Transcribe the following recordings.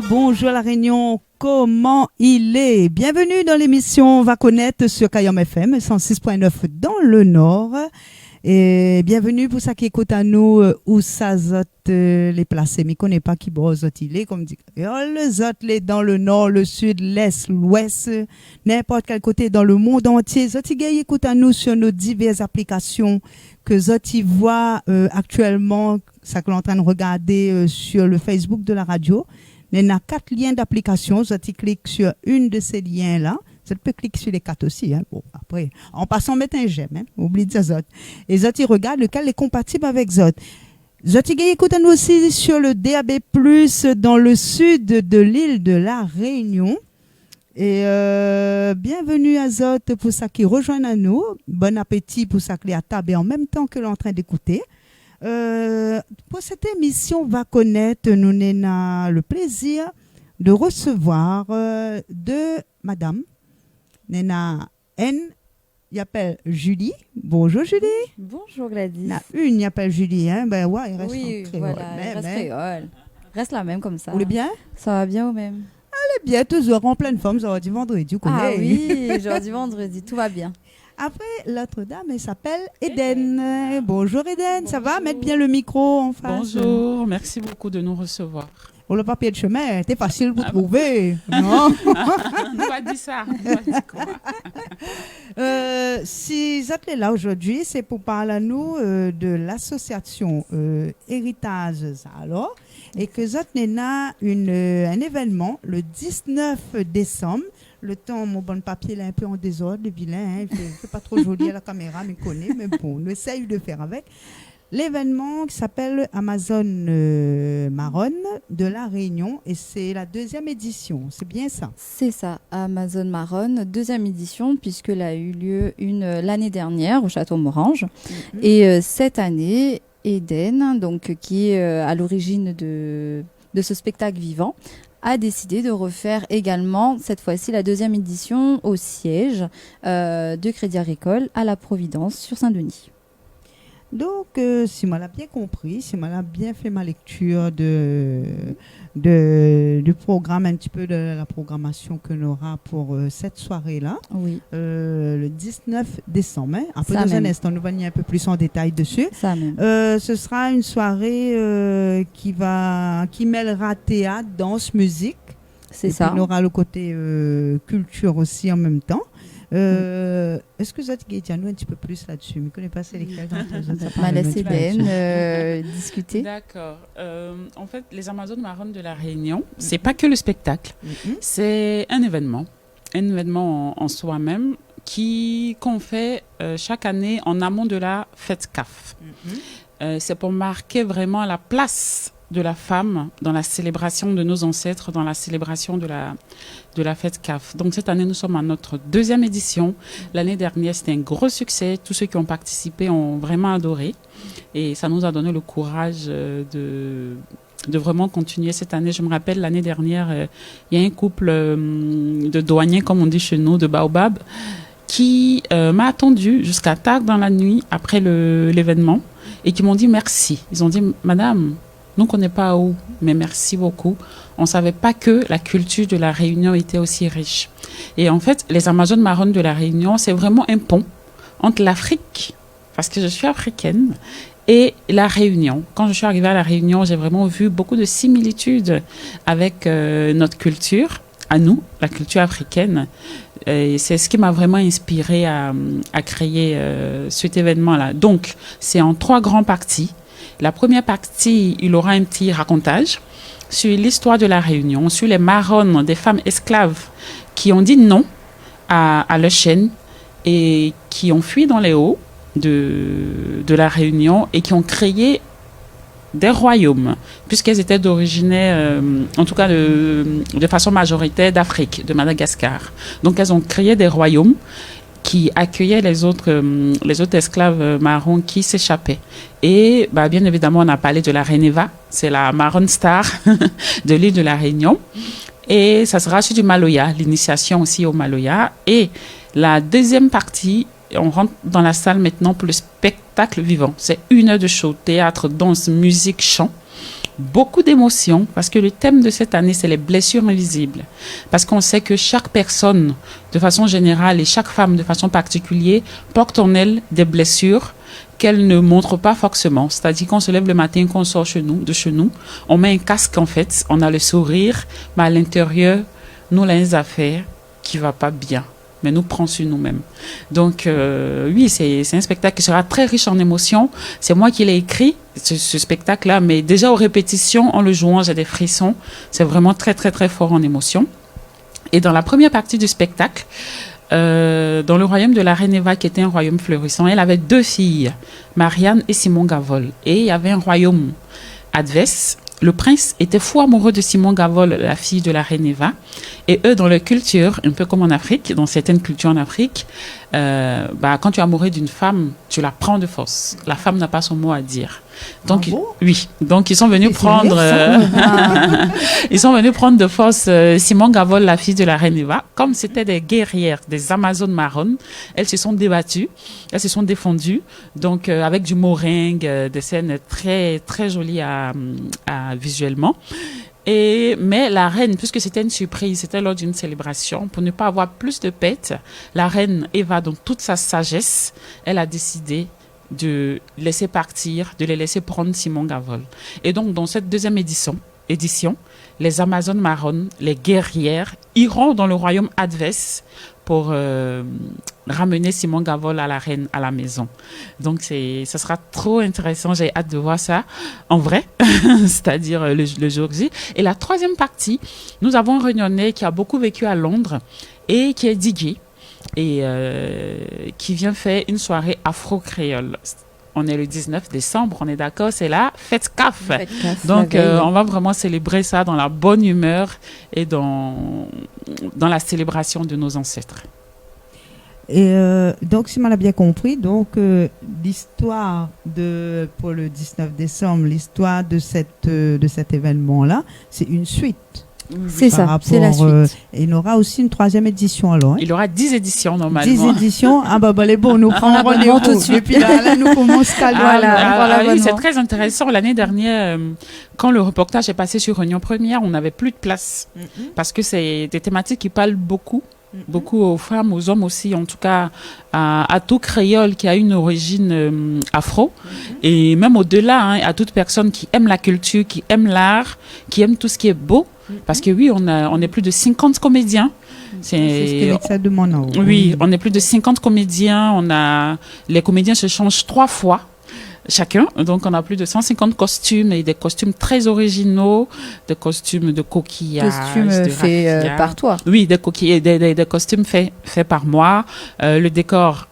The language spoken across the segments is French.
bonjour à la Réunion, comment il est? Bienvenue dans l'émission On va connaître sur Kayom FM 106.9 dans le Nord. Et bienvenue pour ça qui écoute à nous où ça zot les placés. Mais connaît pas qui bon zot il est comme dit. Le zot les dans le Nord, le Sud, l'Est, l'Ouest, n'importe quel côté dans le monde entier. Zot il écoute à nous sur nos diverses applications que zot il voit actuellement. Ça que l'on est en train de regarder sur le Facebook de la radio. Il y a 4 liens d'application. Zot il clique sur une de ces liens là. Vous pouvez cliquer sur les 4 aussi. Hein. Bon, après, en passant, mettre un j'aime. Hein. Oublie de ça, Zot. Et Zot, il regarde lequel est compatible avec Zot. Zot, il écoute nous aussi sur le DAB+, dans le sud de l'île de la Réunion. Et bienvenue à Zot pour ça qui rejoignent à nous. Bon appétit pour ça qui est à table et en même temps que l'on est en train d'écouter. Pour cette émission, on va connaître, nous avons le plaisir de recevoir de Madame Nena N, il appelle Julie. Bonjour Julie. Bonjour Gladys. Il appelle Julie, hein. Ben ouais, il reste oui, en créole. Voilà, il reste créole. Reste la même comme ça. Vous allez bien? Ça va bien ou même? Allez bien, toujours en pleine forme, aujourd'hui vendredi, vous connaissez. Ah oui, aujourd'hui vendredi, tout va bien. Après, l'autre dame, elle s'appelle Eden. Bonjour Eden, ça va? Mettre bien le micro en face. Bonjour, merci beaucoup de nous recevoir. Pour le papier de chemin, c'est facile pour trouver. Non? On va dire ça. Si vous êtes là aujourd'hui, c'est pour parler à nous de l'association Héritage alors, et que vous êtes un événement le 19 décembre. Le temps, mon bon papier là, un peu en désordre, le vilain, hein, il fait pas trop joli à la caméra, mais connaît, mais bon, on essaye de faire avec. L'événement qui s'appelle Amazon Marronne de la Réunion et c'est la 2e édition, c'est bien ça? C'est ça, Amazon Marronne, 2e édition puisqu'elle a eu lieu l'année dernière au Château Morange. Et cette année, Eden, donc, qui est à l'origine de ce spectacle vivant, a décidé de refaire également, cette fois-ci, la 2e édition au siège de Crédit Agricole à la Providence sur Saint-Denis. Donc, si moi l'a bien compris, si moi l'a bien fait ma lecture du programme, un petit peu de la programmation que l'on aura pour cette soirée-là, oui. Le 19 décembre, hein, un peu Ça dans même. un instant, nous allons y aller un peu plus en détail dessus. Ça même. Ce sera une soirée qui mêlera théâtre, danse, musique. C'est et ça. puis, on aura le côté culture aussi en même temps. Est-ce que vous êtes nous un petit peu plus là-dessus? Je ne connais pas c'est lesquels. Ma laisse Eden discuter. D'accord. En fait, les Amazones Marronnes de la Réunion, c'est pas que le spectacle. C'est un événement en soi-même qu'on fait chaque année en amont de la fête CAF. C'est pour marquer vraiment la place de la femme dans la célébration de nos ancêtres, dans la célébration de la fête CAF. Donc cette année, nous sommes à notre 2e édition. L'année dernière, c'était un gros succès. Tous ceux qui ont participé ont vraiment adoré. Et ça nous a donné le courage de vraiment continuer cette année. Je me rappelle, l'année dernière, il y a un couple de douaniers, comme on dit chez nous, de Baobab, qui m'a attendu jusqu'à tard dans la nuit après l'événement et qui m'ont dit merci. Ils ont dit, Madame, nous ne connaissons pas où, mais merci beaucoup. On ne savait pas que la culture de la Réunion était aussi riche. Et en fait, les Amazones Marronnes de la Réunion, c'est vraiment un pont entre l'Afrique, parce que je suis africaine, et la Réunion. Quand je suis arrivée à la Réunion, j'ai vraiment vu beaucoup de similitudes avec notre culture, à nous, la culture africaine. Et c'est ce qui m'a vraiment inspirée à créer cet événement-là. Donc, c'est en 3 grandes parties. La première partie, il aura un petit racontage sur l'histoire de la Réunion, sur les marronnes des femmes esclaves qui ont dit non à leur chaîne et qui ont fui dans les hauts de la Réunion et qui ont créé des royaumes, puisqu'elles étaient d'origine, en tout cas de façon majoritaire d'Afrique, de Madagascar. Donc elles ont créé des royaumes qui accueillaient les autres esclaves marrons qui s'échappaient. Et bien évidemment, on a parlé de la reine Eva, c'est la marronne star de l'île de la Réunion. Et ça sera sur du Maloya, l'initiation aussi au Maloya. Et la 2e partie, on rentre dans la salle maintenant pour le spectacle vivant. C'est 1 heure de show, théâtre, danse, musique, chant. beaucoup d'émotions parce que le thème de cette année, c'est les blessures invisibles. Parce qu'on sait que chaque personne, de façon générale, et chaque femme, de façon particulière, porte en elle des blessures qu'elle ne montre pas forcément. C'est-à-dire qu'on se lève le matin, qu'on sort de chez nous, on met un casque en fait, on a le sourire, mais à l'intérieur, nous, là, les affaires qui ne va pas bien. Mais nous prend sur nous-mêmes. Donc, oui, c'est un spectacle qui sera très riche en émotions. C'est moi qui l'ai écrit, ce spectacle-là, mais déjà aux répétitions, en le jouant, j'ai des frissons. C'est vraiment très, très, très fort en émotions. Et dans la première partie du spectacle, dans le royaume de la reine Eva, qui était un royaume fleurissant, elle avait 2 filles, Marianne et Simon Gavol. Et il y avait un royaume adverse. Le prince était fou amoureux de Simon Gavol, la fille de la reine Eva. Et eux, dans leur culture, un peu comme en Afrique, dans certaines cultures en Afrique, quand tu es amoureux d'une femme, tu la prends de force. La femme n'a pas son mot à dire. Donc, oui. Donc, ils sont venus prendre, ils sont venus prendre de force Simon Gavol, la fille de la reine Eva. Comme c'était des guerrières, des Amazones marronnes, elles se sont débattues, elles se sont défendues. Donc, avec du moringue, des scènes très, très jolies visuellement. Mais la reine, puisque c'était une surprise, c'était lors d'une célébration, pour ne pas avoir plus de pètes, la reine Eva, dans toute sa sagesse, elle a décidé de laisser partir, de les laisser prendre Simon Gavol. Et donc, dans cette deuxième édition, les Amazones marronnes, les guerrières, iront dans le royaume adverse pour ramener Simon Gavol à la reine à la maison. Donc, ça sera trop intéressant. J'ai hâte de voir ça en vrai, c'est-à-dire le jour J. Et la troisième partie, nous avons un Réunionnais qui a beaucoup vécu à Londres et qui est digué et qui vient faire une soirée afro-créole. On est le 19 décembre, on est d'accord, c'est la fête CAF. Donc, on va vraiment célébrer ça dans la bonne humeur et dans la célébration de nos ancêtres. Et donc, si on l'a bien compris, donc l'histoire pour le 19 décembre, l'histoire de cet événement-là, c'est une suite. C'est ça, c'est la suite. Il y aura aussi une 3e édition alors. Hein? Il y aura 10 éditions normalement. 10 éditions, les bons, nous prenons rendez-vous tout de suite. Et puis là, nous commençons oui, c'est très intéressant. L'année dernière, quand le reportage est passé sur Réunion Première, on n'avait plus de place. Parce que c'est des thématiques qui parlent beaucoup aux femmes, aux hommes aussi, en tout cas à tout créole qui a une origine afro, et même au-delà, à toute personne qui aime la culture, qui aime l'art, qui aime tout ce qui est beau, parce que oui, on est plus de 50 comédiens. C'est ce que ça demande. Oui, on est plus de 50 comédiens, les comédiens se changent 3 fois. Chacun. Donc, on a plus de 150 costumes et des costumes très originaux, des costumes de coquillages. Costumes faits par toi. Oui, des costumes faits par moi. Le décor,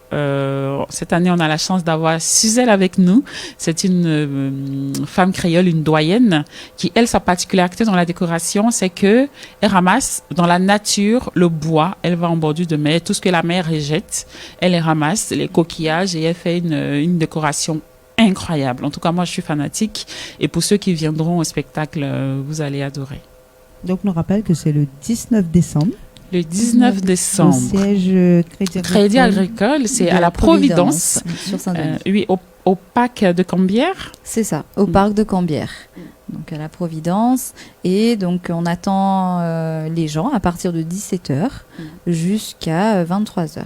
cette année, on a la chance d'avoir Suzelle avec nous. C'est une femme créole, une doyenne, qui, elle, sa particularité dans la décoration, c'est que elle ramasse dans la nature le bois. Elle va en bordure de mer. Tout ce que la mer rejette, elle les ramasse, les coquillages, et elle fait une décoration incroyable. En tout cas, moi, je suis fanatique. Et pour ceux qui viendront au spectacle, vous allez adorer. Donc, nous rappelle que c'est le 19 décembre. Le 19 décembre. Au siège Crédit Agricole, c'est à la Providence. Sur Saint-Denis. Oui, au parc de Cambière. C'est ça, au parc de Cambière. Donc, à la Providence. Et donc, on attend les gens à partir de 17h jusqu'à 23h.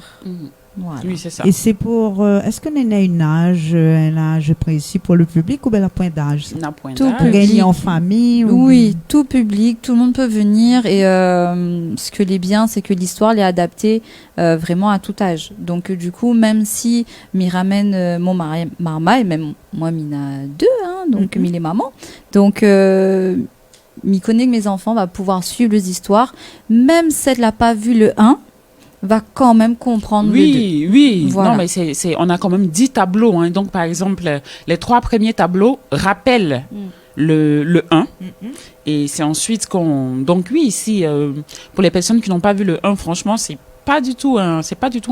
Voilà. Oui, c'est ça. Et c'est pour... est-ce qu'on a un âge précis pour le public ou bien un point d'âge? Un point tout d'âge. Pour gagner en famille Oui, tout public, tout le monde peut venir. Et ce que l'est bien, c'est que l'histoire l'est adaptée vraiment à tout âge. Donc, du coup, même si m'y ramène mon marma, et même moi, m'y a 2, donc m'y les mamans. Donc, m'y connaît que mes enfants vont pouvoir suivre les histoires. Même si elle n'a pas vu le 1, va quand même comprendre le 2. Oui. Voilà. Non, mais on a quand même 10 tableaux. Hein. Donc, par exemple, les 3 premiers tableaux rappellent le 1. Et c'est ensuite qu'on... Donc, oui, ici, pour les personnes qui n'ont pas vu le 1, franchement, c'est pas du tout un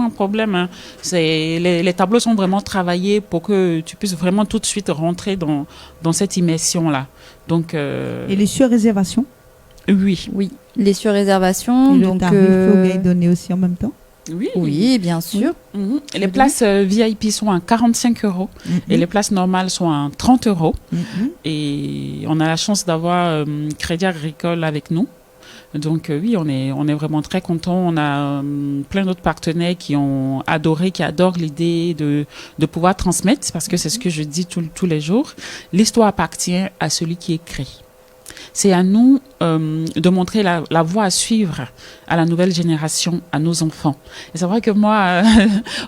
problème. Hein. Les tableaux sont vraiment travaillés pour que tu puisses vraiment tout de suite rentrer dans cette immersion-là. Donc, Et les sur-réservations? Oui. Les surréservations. Et le donc, tarif, il faut donner aussi en même temps? Oui. Oui, bien sûr. Les places VIP sont à 45 € et les places normales sont à 30 €. Et on a la chance d'avoir Crédit Agricole avec nous. Donc oui, on est vraiment très contents. On a plein d'autres partenaires qui ont adoré, qui adorent l'idée de pouvoir transmettre, parce que c'est ce que je dis tous les jours. L'histoire appartient à celui qui écrit. C'est à nous de montrer la voie à suivre à la nouvelle génération, à nos enfants. Et c'est vrai que moi,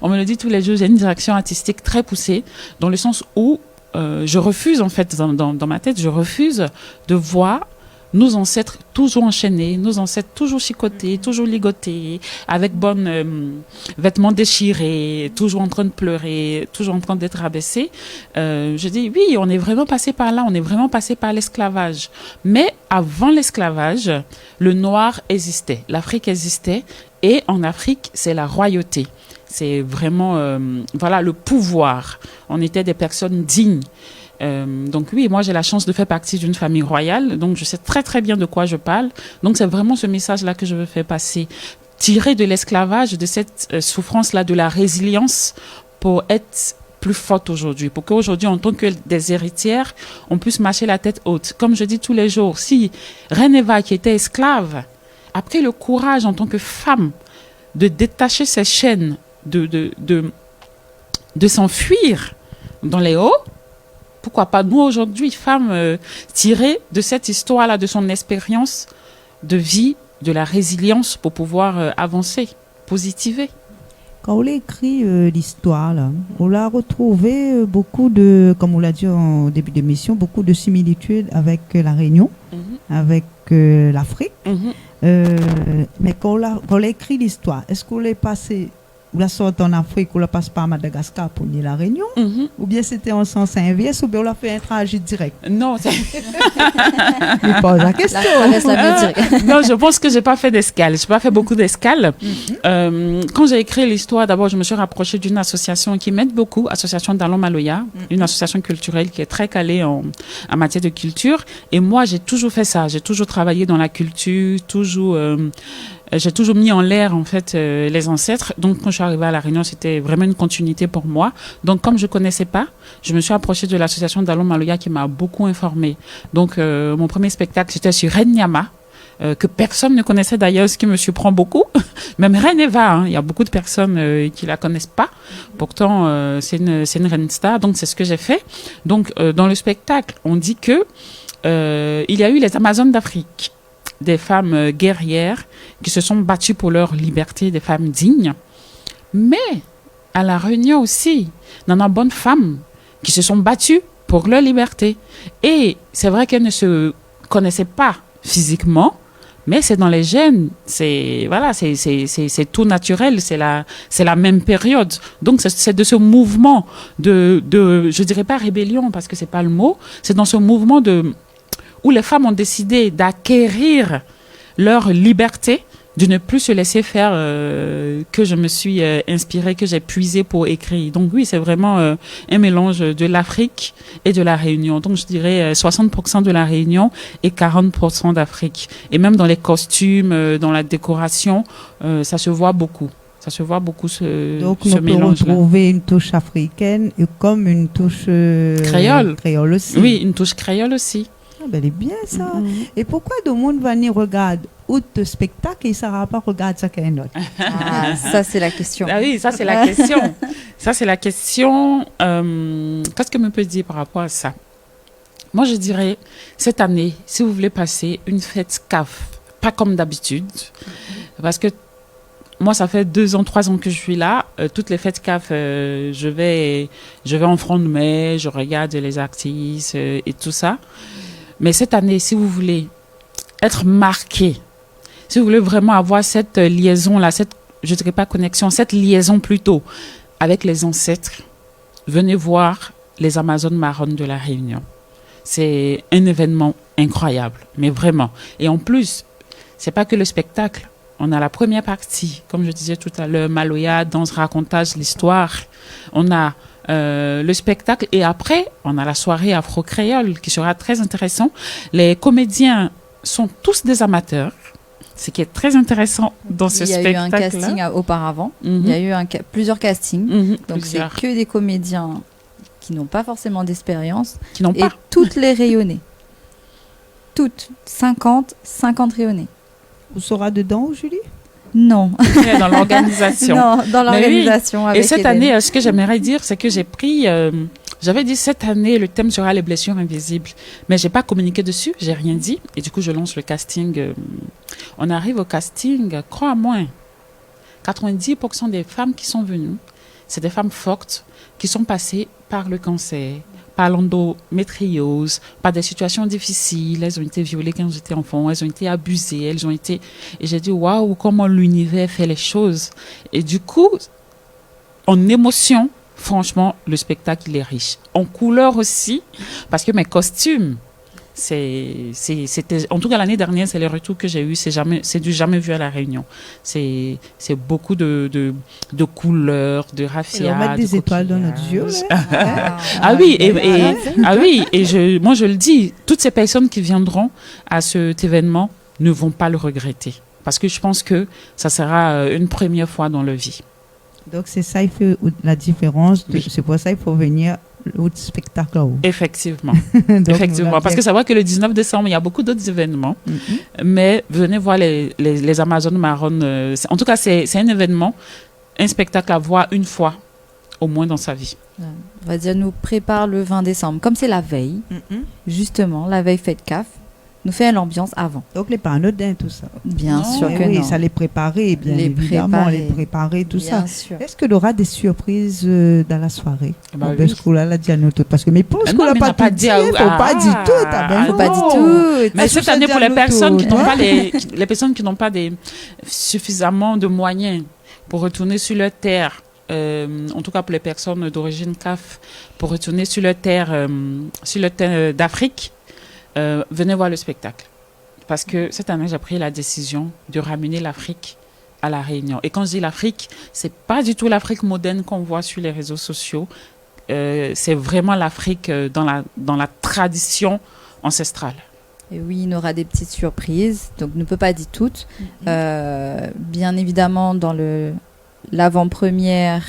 on me le dit tous les jours, j'ai une direction artistique très poussée, dans le sens où je refuse, en fait, dans ma tête, je refuse de voir nos ancêtres toujours enchaînés, nos ancêtres toujours chicotés, toujours ligotés, avec vêtements déchirés, toujours en train de pleurer, toujours en train d'être rabaissés. Je dis oui, on est vraiment passé par là, on est vraiment passé par l'esclavage. Mais avant l'esclavage, le noir existait, l'Afrique existait, et en Afrique, c'est la royauté. C'est vraiment le pouvoir. On était des personnes dignes. Donc oui, moi j'ai la chance de faire partie d'une famille royale, donc je sais très très bien de quoi je parle. Donc c'est vraiment ce message-là que je veux faire passer, tirer de l'esclavage, de cette souffrance-là, de la résilience, pour être plus forte aujourd'hui, pour qu'aujourd'hui, en tant que des héritières, on puisse marcher la tête haute. Comme je dis tous les jours, si Reine Eva, qui était esclave, a pris le courage en tant que femme de détacher ses chaînes, de s'enfuir dans les hauts, pourquoi pas nous aujourd'hui, femmes, tirer de cette histoire-là, de son expérience de vie, de la résilience pour pouvoir avancer, positiver. Quand on a écrit l'histoire, là, on a retrouvé beaucoup de, comme on l'a dit en début d'émission, beaucoup de similitudes avec la Réunion, avec l'Afrique. Mais quand on a écrit l'histoire, est-ce qu'on l'a passé, ou la sorte en Afrique, ou la passe par Madagascar pour nier la Réunion, ou bien c'était en sens inverse, ou bien on l'a fait un trajet direct? Non, c'est... Je pose la question. Non, je pense que j'ai pas fait d'escale. J'ai pas fait beaucoup d'escale. Quand j'ai écrit l'histoire, d'abord, je me suis rapprochée d'une association qui m'aide beaucoup, Association d'Alon Maloya, une association culturelle qui est très calée en matière de culture. Et moi, j'ai toujours fait ça. J'ai toujours travaillé dans la culture, j'ai toujours mis en l'air, en fait, les ancêtres. Donc, quand je suis arrivée à La Réunion, c'était vraiment une continuité pour moi. Donc, comme je connaissais pas, je me suis approchée de l'association d'Alon Maloya qui m'a beaucoup informée. Donc, mon premier spectacle, c'était sur Reine Nyama, que personne ne connaissait d'ailleurs, ce qui me surprend beaucoup. Même Reine Eva, il y a beaucoup de personnes qui la connaissent pas. Pourtant, c'est une reine star. Donc, c'est ce que j'ai fait. Donc, dans le spectacle, on dit que il y a eu les Amazones d'Afrique, des femmes guerrières qui se sont battues pour leur liberté, des femmes dignes. Mais à La Réunion aussi, il y en a bonnes femmes qui se sont battues pour leur liberté. Et c'est vrai qu'elles ne se connaissaient pas physiquement, mais c'est dans les gènes, c'est tout naturel, c'est la même période. Donc c'est de ce mouvement je dirais pas rébellion parce que c'est pas le mot, c'est dans ce mouvement où les femmes ont décidé d'acquérir leur liberté, de ne plus se laisser faire, que je me suis inspirée, que j'ai puisé pour écrire. Donc oui, c'est vraiment un mélange de l'Afrique et de la Réunion. Donc je dirais 60% de la Réunion et 40% d'Afrique. Et même dans les costumes, dans la décoration, ça se voit beaucoup. Ça se voit beaucoup ce mélange-là. Donc on peut retrouver une touche africaine et comme une touche créole aussi. Oui, une touche créole aussi. Ah ben, elle est bien ça. Et pourquoi le monde va venir regarder autre spectacle et ça ne va pas regarder ça qu'un autre? Ça c'est la question. Ah oui, ça c'est la question. Ça c'est la question. Qu'est-ce que me peut dire par rapport à ça? Moi je dirais, cette année, si vous voulez passer une fête CAF, pas comme d'habitude, parce que moi, ça fait 2 ans, 3 ans que je suis là. Toutes les fêtes CAF, je vais en front de mai, je regarde les artistes et tout ça. Mais cette année, si vous voulez être marqué, si vous voulez vraiment avoir cette liaison-là, je dirais pas connexion, cette liaison plutôt avec les ancêtres, venez voir les Amazones marronnes de La Réunion. C'est un événement incroyable, mais vraiment. Et en plus, c'est pas que le spectacle. On a la première partie, comme je disais tout à l'heure, Maloya, danse, racontage, l'histoire. On a le spectacle et après, on a la soirée afro-créole qui sera très intéressant. Les comédiens sont tous des amateurs. ce qui est très intéressant dans ce spectacle-là. Il y a eu un casting auparavant. Il y a eu plusieurs castings. Donc, plusieurs. c'est que des comédiens qui n'ont pas forcément d'expérience. Qui n'ont Et pas. toutes les rayonnées. Toutes. 50 rayonnées. Vous serez dedans, Julie? Non. Dans l'organisation. Non, dans Mais oui. l'organisation. Et avec cette Eden. année, ce que j'aimerais dire, c'est que j'ai pris... j'avais dit cette année, le thème sera les blessures invisibles. Mais j'ai pas communiqué dessus, j'ai rien dit. Et du coup, je lance le casting. On arrive au casting, crois-moi, 90% des femmes qui sont venues, c'est des femmes fortes qui sont passées par le cancer, par l'endométriose, par des situations difficiles. Elles ont été violées quand elles étaient enfants, elles ont été abusées, elles ont été... Et j'ai dit, waouh, comment l'univers fait les choses. Et du coup, en émotion, franchement, le spectacle, il est riche. En couleur aussi, parce que mes costumes, c'était, en tout cas l'année dernière, c'est les retours que j'ai eus, c'est du jamais vu à La Réunion. C'est beaucoup de couleurs, de raffia. Et on met des étoiles dans notre yeux. Ah oui, et moi je le dis, toutes ces personnes qui viendront à cet événement ne vont pas le regretter. Parce que je pense que ça sera une première fois dans leur vie. Donc c'est ça, il fait la différence. Oui. C'est pour ça qu'il faut venir au spectacle. Effectivement. Donc, Effectivement. Parce que ça voit que le 19 décembre, il y a beaucoup d'autres événements. Mais venez voir les Amazones marronnes. En tout cas, c'est un événement, un spectacle à voir une fois, au moins dans sa vie. On va dire, nous prépare le 20 décembre. Comme c'est la veille, justement, la veille fête CAF, nous fait l'ambiance avant. Donc les pas anodins, tout ça. Bien Non, sûr que Oui, non. ça les préparer, bien Les évidemment, préparer. les préparer, tout ça. Bien sûr. Est-ce qu'il y aura des surprises dans la soirée? Bah Bon, oui. ce coup-là, là, dis-nous tout. Parce que, mais pour ce Non, coup-là, mais pas n'a pas tout dit dire, à- faut pas dire tout. Ah ben ah, Faut non. pas du tout. Mais Ah, cette je année, sais pour les dire personnes qui tout, n'ont hein. pas les personnes qui n'ont pas suffisamment de moyens pour retourner sur leur terre, en tout cas pour les personnes d'origine CAF, pour retourner sur leur terre d'Afrique, venez voir le spectacle. Parce que cette année, j'ai pris la décision de ramener l'Afrique à La Réunion. Et quand je dis l'Afrique, c'est pas du tout l'Afrique moderne qu'on voit sur les réseaux sociaux. C'est vraiment l'Afrique dans la tradition ancestrale. Et oui, il y aura des petites surprises. Donc, ne peut pas dire toutes. Bien évidemment, dans l'avant-première,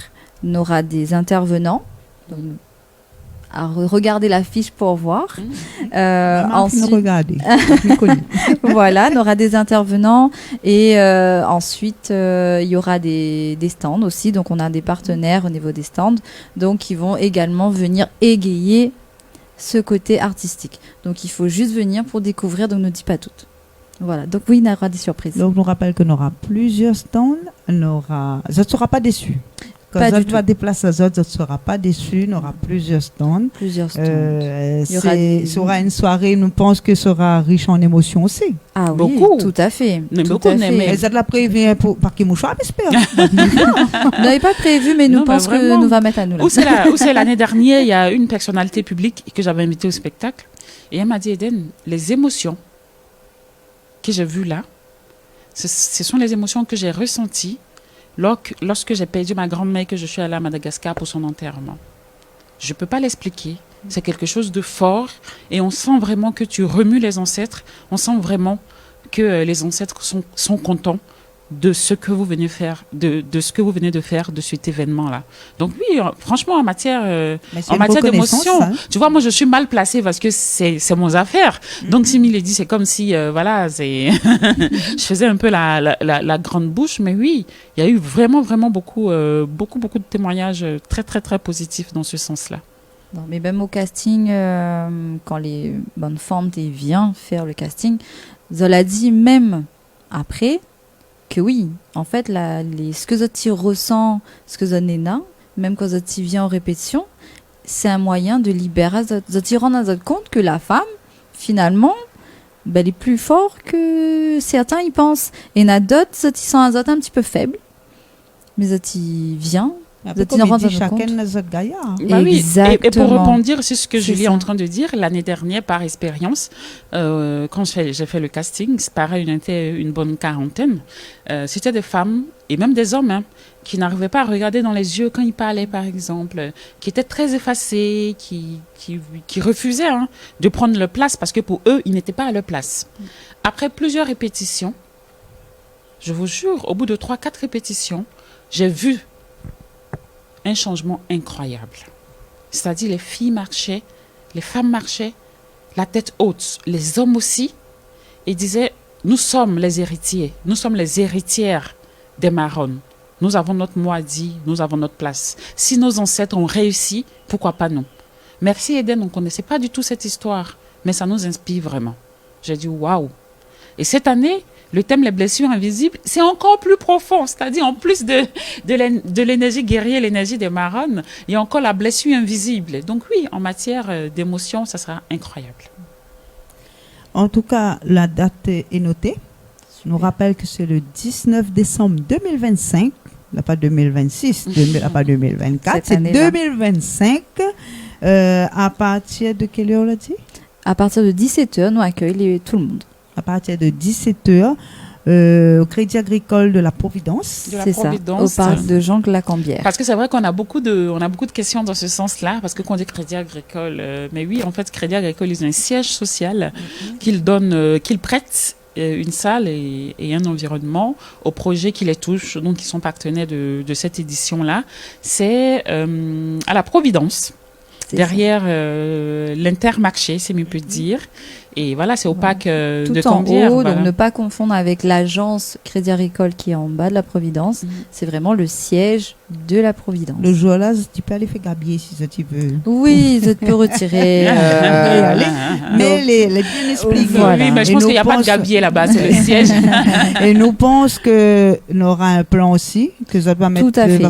on aura des intervenants. Donc, à regarder l'affiche pour voir. Ensuite, regardez. Voilà, on aura des intervenants et ensuite il y aura des stands aussi. Donc on a des partenaires au niveau des stands, donc ils vont également venir égayer ce côté artistique. Donc il faut juste venir pour découvrir. Donc ne dis pas toutes. Voilà. Donc oui, il y aura des surprises. Donc, on rappelle qu'on aura plusieurs stands. Ça ne sera pas déçu. Quand Pas Zot du va tout. déplacer Zot ne sera pas déçu. On aura plusieurs stands. Plusieurs stands. Il y aura des- sera une soirée, nous pensons que sera riche en émotions aussi. Ah oui, beaucoup. tout à fait. Mais Tout beaucoup à n'aiment- fait. Mais ça l'a prévu pour par qui mouchoir, j'espère. On n'avait pas prévu, mais nous Non, mais pensons que vraiment. nous va mettre à nous là. Où c'est l'année dernière, il y a une personnalité publique que j'avais invitée au spectacle. Et elle m'a dit, Eden, les émotions que j'ai vues là, ce sont les émotions que j'ai ressenties lorsque j'ai perdu ma grand-mère, que je suis allée à Madagascar pour son enterrement. Je ne peux pas l'expliquer. C'est quelque chose de fort et on sent vraiment que tu remues les ancêtres. On sent vraiment que les ancêtres sont contents de ce que vous venez faire, de ce que vous venez de faire de cet événement-là. Donc oui, franchement, en matière Mais c'est en une matière reconnaissance, d'émotion, hein. tu vois, moi je suis mal placée parce que c'est mon affaire. Donc si Milady, c'est comme si, voilà, je faisais un peu la grande bouche, mais oui, il y a eu vraiment beaucoup de témoignages très très très positifs dans ce sens-là. Non, mais même au casting, quand les bonnes formes viennent faire le casting, Zola dit même après que oui, en fait, ce que Zoti ressent, ce que Zonena, même quand Zoti vient en répétition, c'est un moyen de libérer Zoti rendre à Zoti compte que la femme, finalement, ben, elle est plus forte que certains y pensent. Et il y en a d'autres, Zoti sont un petit peu faible, mais Zoti vient. Après, Zoti comme rend il dit, compte. chacun notre gaillard. Bah oui. Et pour Exactement. rebondir sur ce que C'est Julie est ça. en train de dire, l'année dernière, par expérience, quand j'ai fait le casting, c'est pareil, on était une bonne quarantaine. C'était des femmes, et même des hommes, hein, qui n'arrivaient pas à regarder dans les yeux quand ils parlaient, par exemple, qui étaient très effacés, qui refusaient de prendre leur place parce que pour eux, ils n'étaient pas à leur place. Après plusieurs répétitions, Je vous jure, au bout de 3-4 répétitions, j'ai vu un changement incroyable. C'est-à-dire les filles marchaient, les femmes marchaient, la tête haute, les hommes aussi, et disaient, nous sommes les héritiers, nous sommes les héritières des marronnes. Nous avons notre mot à dire, nous avons notre place. Si nos ancêtres ont réussi, pourquoi pas nous? Merci Eden, on ne connaissait pas du tout cette histoire, mais ça nous inspire vraiment. J'ai dit waouh. Et cette année, le thème les blessures invisibles, c'est encore plus profond. C'est-à-dire, en plus de l'énergie guerrière, l'énergie des marronnes, il y a encore la blessure invisible. Donc oui, en matière d'émotion, ça sera incroyable. En tout cas, la date est notée. Je nous rappelle que c'est le 19 décembre 2025, pas 2026, pas 2024, c'est 2025. À partir de quelle heure, on l'a dit? À partir de 17h, nous accueillons tout le monde. À partir de 17h, au Crédit Agricole de la Providence. C'est ça, au parc de Jean Lacambière. Parce que c'est vrai qu'on a beaucoup de questions dans ce sens-là, parce que quand on dit Crédit Agricole, mais oui, en fait, Crédit Agricole, ils ont un siège social qu'ils prêtent une salle et un environnement aux projets qui les touchent, donc qui sont partenaires de cette édition-là. C'est à la Providence. Derrière l'Intermarché, c'est mieux peut dire. Et voilà, c'est au parc de Cambière. Tout en haut, voilà. donc ne pas confondre avec l'agence Crédit Agricole qui est en bas de la Providence. C'est vraiment le siège de la Providence. Le jour-là, tu peux aller faire gabier si tu veux. Oui, tu peux retirer. Mais les bien expliqués. Voilà. Oui, mais je pense qu'il n'y a pas de gabier là-bas, c'est le siège. Et nous pensons qu'on aura un plan aussi, que ça va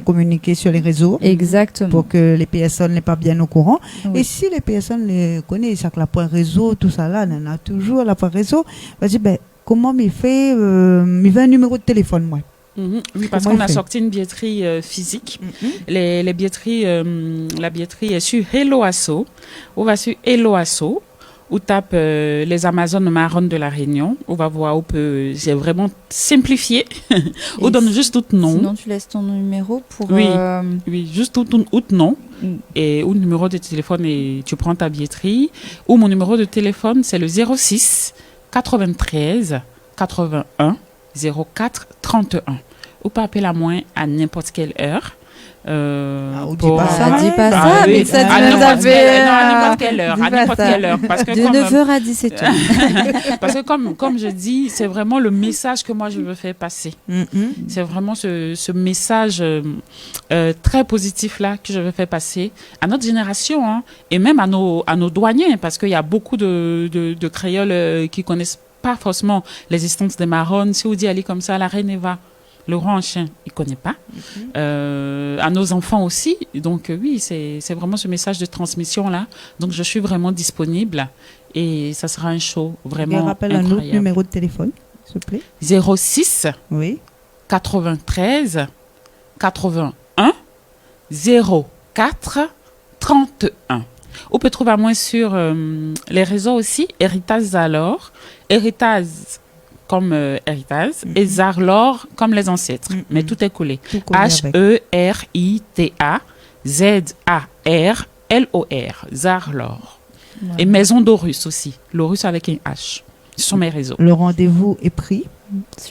communiquer sur les réseaux. Exactement. Pour que les personnes ne soient pas bien au courant. Oui. Et si les personnes les connaissent, ça que la point réseau, tout ça là, on a toujours la point réseau, vas-y, comment m'y fait, m'y fait un numéro de téléphone, moi. Oui, parce qu'on a sorti une billetterie physique. Les billetteries, la billetterie est sur Hello Asso. On va sur Hello Asso. On tape les Amazones marronnes de la Réunion. On va voir, j'ai vraiment simplifié. On donne juste tout nom. Sinon, tu laisses ton numéro pour. Oui, juste tout nom. Et ou numéro de téléphone et tu prends ta billetterie. Ou mon numéro de téléphone, c'est le 06 93 81 04 31. Ou pas appeler à moins à n'importe quelle heure. Dis pas ça, mais ça à n'importe quelle heure. Parce que de 9h à 17h. Parce que comme je dis, c'est vraiment le message que moi je veux faire passer. C'est vraiment ce message très positif là que je veux faire passer à notre génération, hein, et même à nos douaniers, parce qu'il y a beaucoup de créoles qui connaissent pas forcément l'existence des marronnes. Si vous dites aller comme ça, la reine Eva, le roi en chien, il ne connaît pas. À nos enfants aussi. Donc oui, c'est vraiment ce message de transmission-là. Donc je suis vraiment disponible et ça sera un show vraiment incroyable. Rappelle un autre numéro de téléphone, s'il te plaît. 06 93 81 04 31. On peut trouver à moins sur les réseaux aussi, Héritage alors, Héritage comme héritage et Zarlor comme les ancêtres. Mais tout est collé. HERITAZARLOR. Zarlor. Voilà. Et Maison d'Horus aussi. L'Horus avec un H. Ce sont mes réseaux. Le rendez-vous est pris.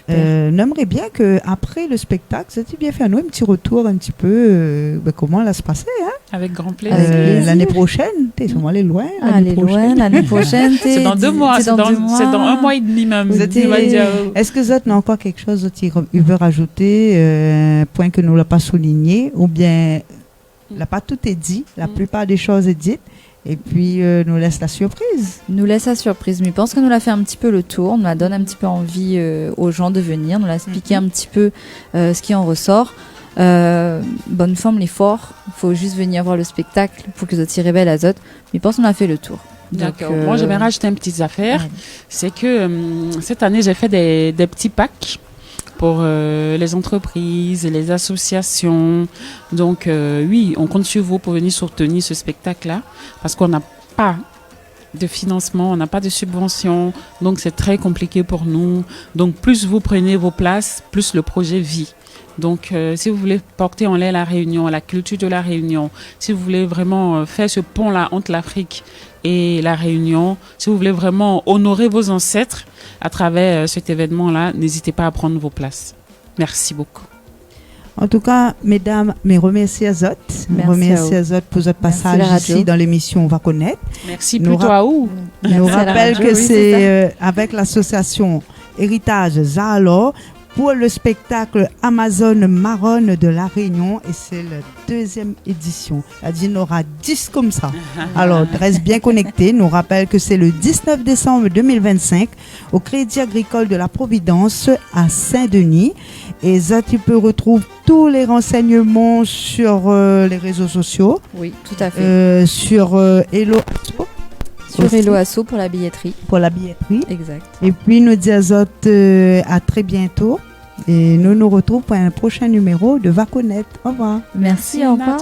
J'aimerais bien qu'après le spectacle, ça t'ait bien fait nous un petit retour un petit peu comment là se passait. Hein? Avec grand plaisir. L'année prochaine, t'es sûrement allé loin. L'année prochaine, c'est dans 2 mois. C'est dans 1 mois et demi même. Est-ce que vous avez encore quelque chose que tu veux rajouter, point que nous ne l'avons pas souligné, ou bien là pas tout est dit, la plupart des choses est dites. Et puis, nous laisse la surprise. Nous laisse la surprise. Mais je pense que nous l'a fait un petit peu le tour. Nous la donne un petit peu envie aux gens de venir. Nous l'a expliqué un petit peu ce qui en ressort. Bonne forme, les forts. Il faut juste venir voir le spectacle pour que ça t'y révèle à Zot. Mais je pense qu'on a fait le tour. D'accord. Moi, j'aimerais rajouter une petite affaire. C'est que cette année, j'ai fait des petits packs pour les entreprises et les associations. Donc, oui, on compte sur vous pour venir soutenir ce spectacle-là, parce qu'on n'a pas de financement, on n'a pas de subvention, donc c'est très compliqué pour nous. Donc plus vous prenez vos places, plus le projet vit. Donc si vous voulez porter en l'air la Réunion, la culture de la Réunion, si vous voulez vraiment faire ce pont-là entre l'Afrique et la Réunion, si vous voulez vraiment honorer vos ancêtres à travers cet événement-là, n'hésitez pas à prendre vos places. Merci beaucoup. En tout cas, mesdames, mes remercie à Zot. Remercie à Zot pour votre passage ici dans l'émission On va connaître. Merci plutôt à vous. Nous rappelle que c'est avec l'association Héritage Zalo pour le spectacle Amazon Marronne de la Réunion et c'est la 2e édition. Il y en aura 10 comme ça. Alors, reste bien connecté. Nous rappelle que c'est le 19 décembre 2025 au Crédit Agricole de la Providence à Saint-Denis. Et ça, tu peux retrouver tous les renseignements sur les réseaux sociaux. Oui, tout à fait. Sur Hello Asso. Sur Hello Asso pour la billetterie. Pour la billetterie. Exact. Et puis, nous disons à très bientôt. Et nous nous retrouvons pour un prochain numéro de Va Connaître. Au revoir. Merci, au revoir.